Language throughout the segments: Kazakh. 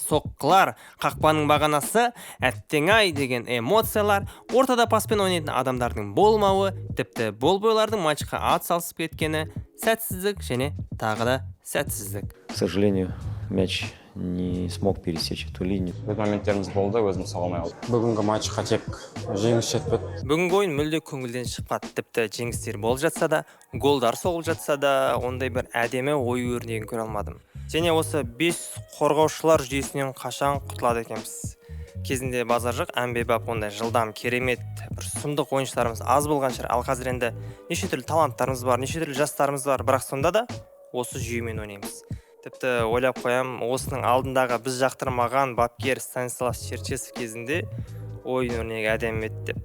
соққылар, қақпаның бағанасы, әттең-ай деген эмоциялар, ортада паспен ойнайтын адамдардың болмауы, тіпті болбойлардың матчқа ат салысып кеткені, сәтсіздік және тағы да сәтсіздік. К сожалению, мяч не смог пересечь эту линию. Бұл моменттеріміз болды, өзім саламай алдым. Бүгінгі матчқа тек жеңіс жетпеді. Бүгінгі ойын мүлде көңілден шықпады. Тіпті жеңістер болып жатса да, голдар соғылып жатса да, ондай бір әдемі ой өрнегін көре алмадым. Және осы 5 қорғаушылар жүйесінен қашан құтылады екенбіз. Кезінде базар жоқ, әмбебап ондай жылдам, керемет, бір сұмдық ойыншыларымыз аз болған шығар. Ал қазір енді неше түрлі таланттарымыз бар, неше түрлі жастарымыз бар, бірақ сонда да осы жүйемен ойнаймыз. Тіпті ойлап қоям, осының алдындағы біз жақтырмаған бапкер Станислав Черчесов кезінде ойын өрнегі әдемі еді деп.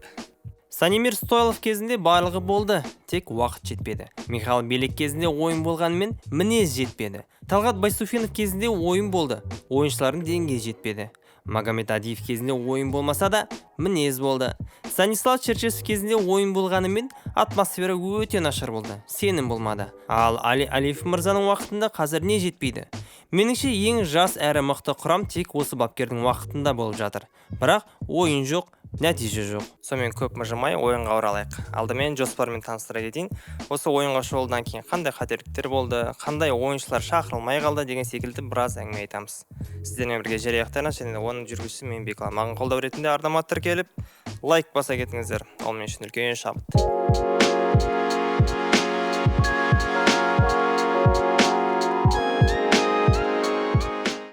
Станимир Стойлов кезінде барлығы болды, тек уақыт жетпеді. Михаил Белек кезінде ойын болғанымен мінез жетпеді. Талғат Байсуфинов кезінде ойын болды, ойыншылардың деңгейі жетпеді. Магомед Адиев кезінде ойын болмаса да мінез болды. Станислав Черчесов кезінде ойын болғанымен атмосфера өте нашар болды, сенім болмады. Ал Али Алиев мырзаның уақытында қазір не жетпейді? Меніңше ең жас әрі мықты құрам тек осы бапкердің уақытында болып жатыр. Бірақ ойын жоқ, нәтиже жоқ. Сонымен көп мыжымай ойынға оралайық. Алдымен жоспармен таныстыра кетейін. Осы ойынға шолудан кейін қандай қателіктер болды, қандай ойыншылар шақырылмай қалды деген секілді біраз әңгіме айтамыз. Сіздермен бірге жерияқтарына және оның жүргізушісі мен Бекла. Маған қолдау ретінде арнама тіркеліп, лайк баса кетіңіздер. Ол мен үшін үлкен шабыт.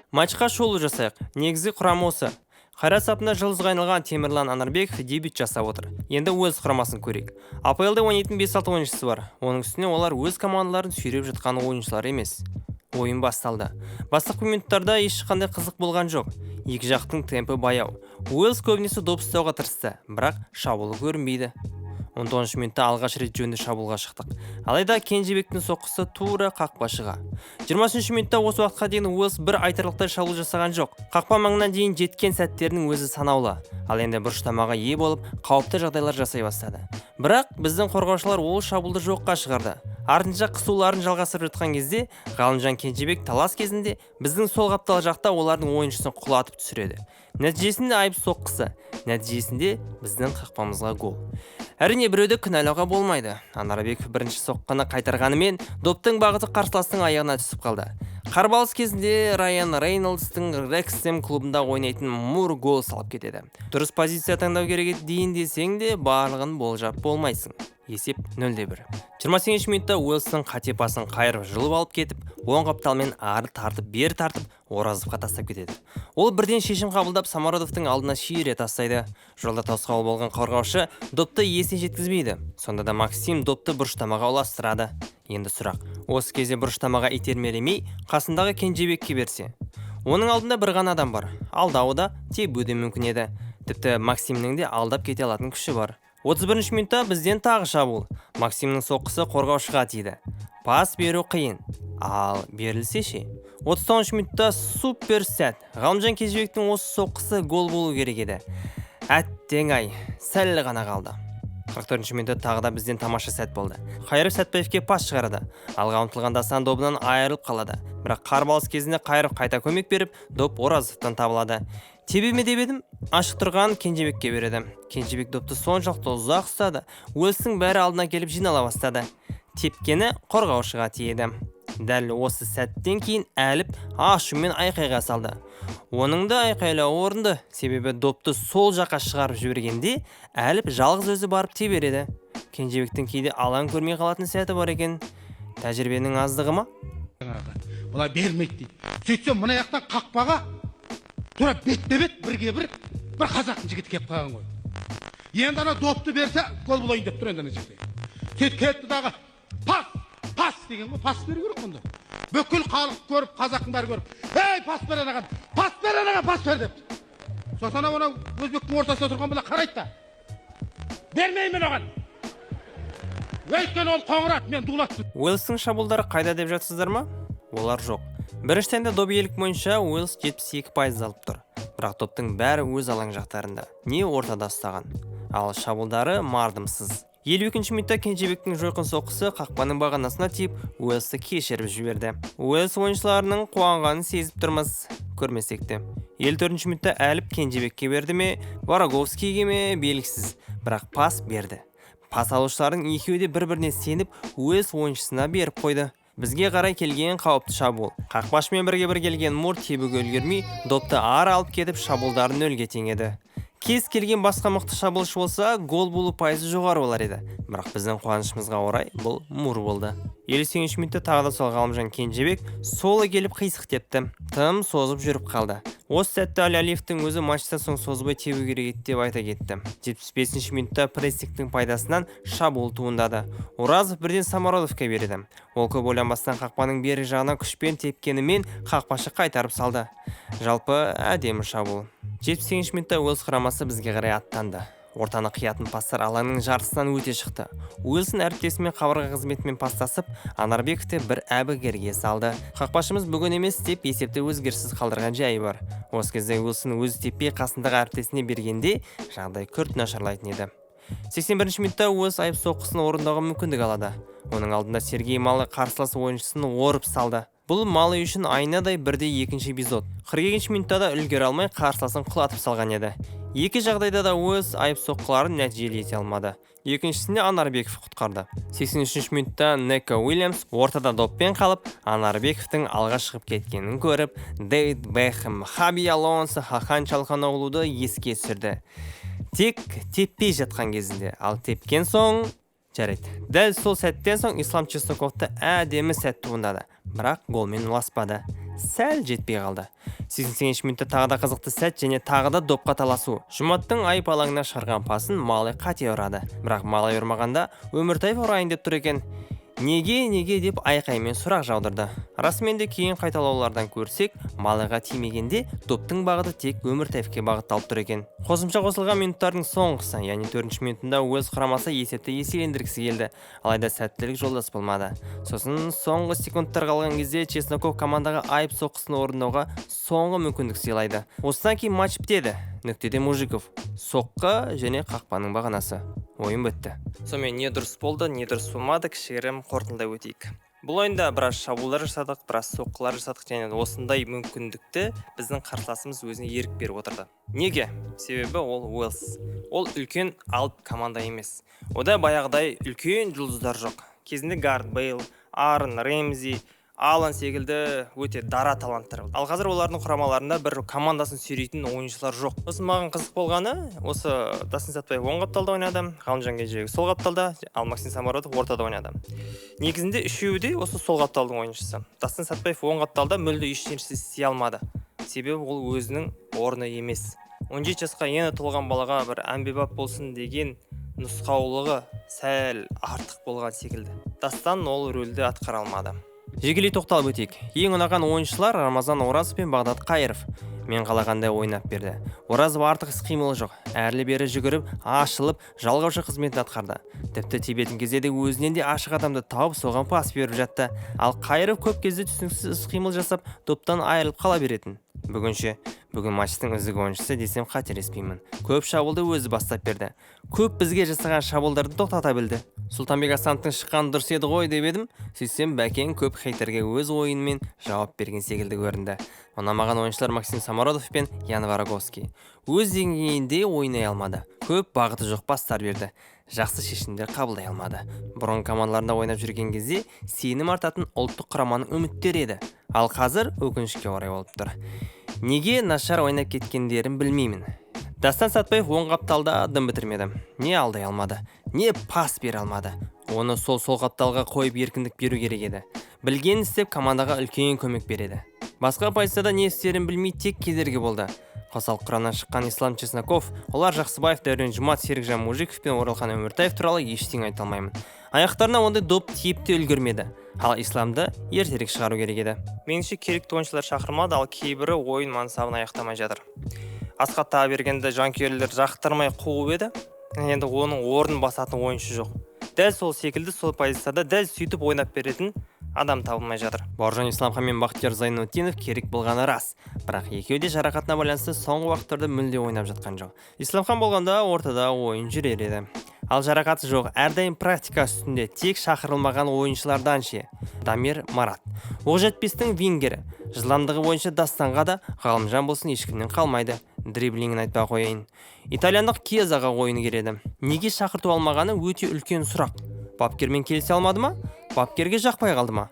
Матчқа шолу жасайық. Негізгі құрамы осы. Қайрат сапында жылызға айналған Темірлан Анарбеков дебют жасап отыр. Енді өз құрамасын көрейік. АПЛ-де ойнайтын 5-6 ойыншысы бар. Оның үстіне олар өз командаларын сүйреп жатқан ойыншылар емес. Ойын басталды. Бастапқы минуттарда ешқандай қызық болған жоқ. Екі жақтың темпі баяу. Уэльс көбінесе доп ұстауға тырысты, бірақ шабуылы көрінбейді. 19 минутта алғаш рет жөнді шабуылға шықтық. Алайда Кенжебектің соққысы тура қақпашыға. 20 минутта осы уақытқа дейін Уэльс бір айтарлықтай шабуыл жасаған жоқ. Қақпа маңына дейін жеткен сәттерінің өзі санаулы. Ал енді бұрыштамаға ие болып, қауіпті жағдайлар жасай бастады. Бірақ біздің қорғаушылар ол шабуылды жоққа шығарды. Артынша қысуларын жалғастырып жатқан кезде, Ғалымжан Кенжебек талас кезінде біздің сол қаптал жақта олардың ойыншысын құлатып түсіреді. Нәтижесінде айып соққысы, нәтижесінде біздің қақпамызға гол. Әрине біреуді кінәлауға болмайды. Анарбеков бірінші соққыны қайтарғанымен доптың бағыты қарсыластың аяғына түсіп қалды. Қарбалыс кезінде Райан Рейнолдстың Рексем клубында ойнайтын Мур гол салып кетеді. Дұрыс позиция таңдау керек дейін десең де барлығын болжап болмайсың. Есеп 0-1. 28 минутта Уэльстің қате пасын қайырып жылып алып кетіп, оң қапталмен ары тартып, бері тартып, Оразовқа тастап кетеді. Ол бірден шешім қабылдап Самародовтың алдына шиіре тастайды. Жолда тосқауыл болған қорғаушы допты есіне жеткізбейді. Сонда да Максим допты бұрыштамаға ұластырады. Енді сұрақ. Осы кезде бұрыштамаға итермелемей, қасындағы Кенжебекке берсе. Оның алдында бір ғана адам бар. Алдауы да тебуі де мүмкін еді. Тіпті Максимнің де алдап кете алатын күші бар. 31 минутта бізден тағы шабуыл. Максимнің соққысы қорғаушыға тиді. Пас беру қиын. Ал берілсе ше? 39 минутта супер сәт. Ғалымжан Кенжебектің осы соққысы гол болу керек еді. Әттең-ай, сәл ғана қалды. 44 минутта тағы да бізден тамаша сәт болды. Қайыров Сәтпаевке пас шығарады. Алға ұмтылғанда Асан добынан айырылып қалады. Бірақ қарбалыс кезінде Қайыров қайта көмек беріп, доп Оразовтан табылады. Тебеме деп едім, ашық тұрған Кенжебекке береді. Кенжебек допты соншалықты ұзақ ұстады. Уэльстің бәрі алдына келіп жинала бастады. Тепкені қорғаушыға тиеді. Дәл осы сәттен кейін әліп ашумен айқайға салды. Оның да айқайлау орынды, себебі допты сол жаққа шығарып жібергенде әліп жалғыз өзі барып тебереді. Кенжебектің кейде алаң көрмей қалатын сәті бар екен. Тәжірибенің аздығы ма? Бұлай бермейді дейді. Сөйтсем мына жақтан қақпаға тура бетте-бет бір қазақтың жігіті келіп қалған ғой. Енді ана допты берсе, гол болайын деп тұр енді ана жерде. Сөйтіп кетті дағы пас деген ғой, пас беру керек мұнда. Бүкіл халық көріп, қазақтың бәрі көріп, "Ей, пас бер анаған, пас бер" деп. Сосын ана өзбектің ортасында тұрған бала қарайды да. Бермеймін оған. Өйткені ол қоңырат, мен дулаттым. Уэльстің шабуылдары қайда деп жатсыздар ма? Олар жоқ. Біріншіден де доп иелік бойынша Уэльс 72% алып тұр. Бірақ топтың бәрі өз алаң жақтарында, не ортада ұстаған. Ал шабуылдары мардымсыз. 52-ші минутта Кенжебектің жойқын соққысы қақпаның бағанасына тиіп, Уэльсті кешіріп жіберді. Уэльс ойыншыларының қуанғанын сезіп тұрмыз, көрмесек те. 54-ші минутта әліп Кенжебекке берді ме, Вараговскийге ме белгісіз, бірақ пас берді. Пас алушылардың екеуі де бір-біріне сеніп, Уэльс ойыншысына беріп қойды. Бізге қарай келген қауіпті шабуыл. Қақпашымен бірге келген Мур тебуге үлгермей, допты ары алып кетіп шабуылдарын нөлге теңеді. Кез келген басқа мықты шабуылшы болса, гол болу пайызы жоғары болар еді. Бірақ біздің қуанышымызға орай бұл Мур болды. 58-ші минутта тағы да сол Ғалымжан Кенжебек солы келіп қисық тепті. Тым созып жүріп қалды. Осы сәтте Али Алиевтің өзі матчтан соң созбай тебу керек еді деп айта кетті. 75-ші минутта прессингтің пайдасынан шабуыл туындады. Оразов бірден Самородовқа береді. Ол көп ойланбастан қақпаның бері жағына күшпен тепкенімен қақпашы қайтарып салды. Жалпы әдемі шабуыл. 78-ші минутта Уэльс құрамасы бізге қарай аттанды. Ортаны қиятын пастар алаңның жартысынан өте шықты. Уэльстің әріптесімен қабырға қызметімен пастасып, Анарбековті бір әбігерге салды. Қақпашымыз бүгін емес деп есепті өзгеріссіз қалдырған жайы бар. Осы кезде Уэльстің өзі теппей қасындағы әріптесіне бергенде жағдай күрт нашарлайтын еді. 81-ші минутта Уэльс айып соққысын орындауға мүмкіндік алады. Оның алдында Сергей Малы қарсылас ойыншысын орып салды. Бұл Малы үшін айнадай бірде екінші эпизод. 42-ші минутта да үлгере алмай қарсыласын құлатып салған еді. Екі жағдайда да Уэльс айып соққыларын нәтижелі ете алмады. Екіншісінде Анарбеков құтқарды. 83-ші минутта Неко Уильямс ортада доппен қалып, Анарбековтың алға шығып кеткенін көріп, Дэвид Бекхэм, Хаби Алонсо, Хахан Чалханоғлуды еске түсірді. Тек теппей жатқан кезінде, ал тепкен соң жарайды. Дәл сол сәттен соң Ислам Чесноковты әдемі сәт туындады, бірақ голмен ұласпады. Сәл жетпей қалды. 88-ші минутта тағы да қызықты сәт және тағы да допқа таласу. Жұматтың айып алаңына шығарған пасын Малы қате ұрады. Бірақ Малы ұрмағанда Өміртаев ұрайын деп тұр екен. Неге деп айқаймен сұрақ жаудырды. Расымен де кейін қайталаулардан көрсек, Малыға тимегенде доптың бағыты тек Өміртаевке бағытталып тұр екен. Қосымша қосылған минуттардың соңғысы, яғни 4-ші минутында Уэльс құрамасы есепті еселендіргісі келді, алайда сәттілік жолдас болмады. Сосын соңғы секундтар қалған кезде Чесноков командаға айып соққысын орындауға соңғы мүмкіндік сыйлайды. Осыдан кейін матч бітеді. Нүктеде Мужиков, соққы және қақпаның бағанасы. Ойын бітті. Сонымен не дұрыс болды, не дұрыс болмады, кішігірім қорытындылай өтейік. Бұл ойында біраз шабуылдар жасадық, біраз соққылар жасадық және осындай мүмкіндікті біздің қарсыласымыз өзіне ерік беріп отырды. Неге? Себебі ол Уэльс. Ол үлкен алып команда емес. Ода баяғыдай үлкен жұлдыздар жоқ. Кезінде Гард Бейл, Аарон Рэмзи, Алан секілді өте дара таланттар. Ал қазір олардың құрамаларында бір командасын сүйрейтін ойыншылар жоқ. Осы маған қызық болғаны, осы Дастан Сәтбаев оң қапталда ойнады, Ғалымжан Кенжебек сол қапталда, ал Максим Самородов ортада ойнады. Негізінде үшеуі де осы сол қапталдың ойыншысы. Дастан Сәтбаев оң қапталда мүлде ештеңе істей алмады. Себебі ол өзінің орны емес. 17 жасқа енді толған балаға бір әмбебап болсын деген нұсқаулығы сәл артық болған секілді. Дастан ол рөлді атқара алмады. Жекелей тоқталып өтейік. Ең ұнаған ойыншылар Рамазан Оразов пен Бағдат Қайыров. Мен қалағандай ойнап берді. Оразов артық іс-қимылы жоқ. Әрлі-бері жүгіріп, ашылып, жалғаушы қызметін атқарды. Тіпті тебетін кезде де өзінен де ашық адамды тауып соған пас беріп жатты. Ал Қайыров көп кезде түсініксіз іс-қимыл жасап, доптан айырылып қала беретін. Бүгін матчтың үздік ойыншысы десем қателеспеймін. Көп шабуылды өзі бастап берді. Көп бізге жасаған шабуылдарды тоқтата білді. Сұлтанбек Асановтың шыққан дұрыс еді ғой деп едім, сөйтсем Бәкен көп хейтерге өз ойынымен жауап берген секілді көрінді. Ұнамаған ойыншылар Максим Самородов пен Ян Вараговский. Өз деңгейінде ойнай алмады. Көп бағыты жоқ пастар берді. Жақсы шешімдер қабылдай алмады. Бұрын командаларында ойнап жүрген кезде сенім артатын ұлттық құраманың үміттері еді. Ал қазір өкінішке орай болып тұр. Неге нашар ойнап кеткендерін білмеймін. Дастан Сәтбаев оң қапталда дым бітірмеді. Не алдай алмады, не пас бере алмады. Оны сол қапталға қойып еркіндік беру керек еді. Білген істеп командаға үлкен көмек береді. Басқа позицияда не істерін білмей тек кедергі болды. Қосалық құрамнан шыққан Ислам Чесноков, олар Жақсыбаев, Дәурен Жұмат, Серікжан Мужиков пен Оралхан Өміртаев туралы ештеңе айта алмаймын. Аяқтарына ондай доп тиіп те үлгермеді. Ал Исламды ертерек шығару керек еді. Меніңше керекті ойыншылар шақырмады, ал кейбірі ойын мансабын аяқтамай жатыр. Асқат Тағыбергенді жанкүйерлер жақтырмай қуып еді. Енді оның орнын басатын ойыншы жоқ. Дәл сол секілді сол позицияда дәл сөйтіп ойнап беретін адам табылмай жатыр. Бауыржан Исламхан мен Бақтияр Зайнутдинов керек болғаны рас, бірақ екеуі де жарақатына байланысты соңғы уақыттарда мүлде ойнап жатқан жоқ. Исламхан болғанда ортада ойын жүрер еді. Ал жарақаты жоқ, әрдайым практика үстінде тек шақырылмаған ойыншылардан ше. Дамир Марат, Оқжетпестің вингері, жылдамдығы бойынша Дастанға да Ғалымжан болсын ешкімнен қалмайды. Дриблингін айтпай қояйын. Итальяндық Кезаға ойыны келеді. Неге шақырту алмағаны өте үлкен сұрақ. Бапкермен келісе алмады ма? Бапкерге жақпай қалды ма?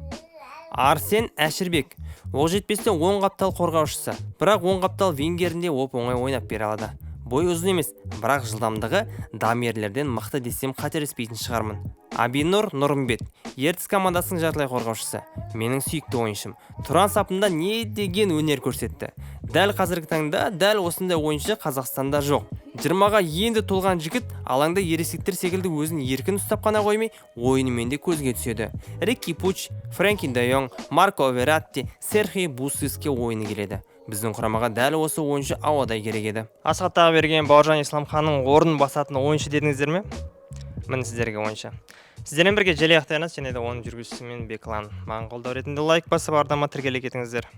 Арсен Әшірбек, Оқжетпесте оң қаптал қорғаушысы, бірақ оң қаптал вингерінде оп-оңай ойнап бере алады. Бой ұзын емес, бірақ жылдамдығы Дамирлерден мықты десем қателеспейтін шығармын. Абинур Нұрымбет, Ертіс командасының жартылай қорғаушысы, менің сүйікті ойыншым. Тұран сапында не деген өнер көрсетті. Дәл қазіргі таңда дәл осындай ойыншы Қазақстанда жоқ. 20-ға енді толған жігіт алаңда ересектер секілді өзін еркін ұстап қана қоймай, ойынымен де көзге түседі. Рикки Пуч, Фрэнки де Йонг, Марко Вератти, Серхи Бусиске ойыны келеді. Біздің құрамаға дәл осы ойыншы ауадай керек еді. Асхат Тағыберген Бауыржан Исламханның орын басатын ойыншы дедіңіздер ме? Міне сіздерге ойыншы. Сіздермен бірге Желаяқ Таянас және де оның жүргізушісі мен Беклан. Маған қолдау ретінде лайк басып, ардама тіркеле кетіңіздер.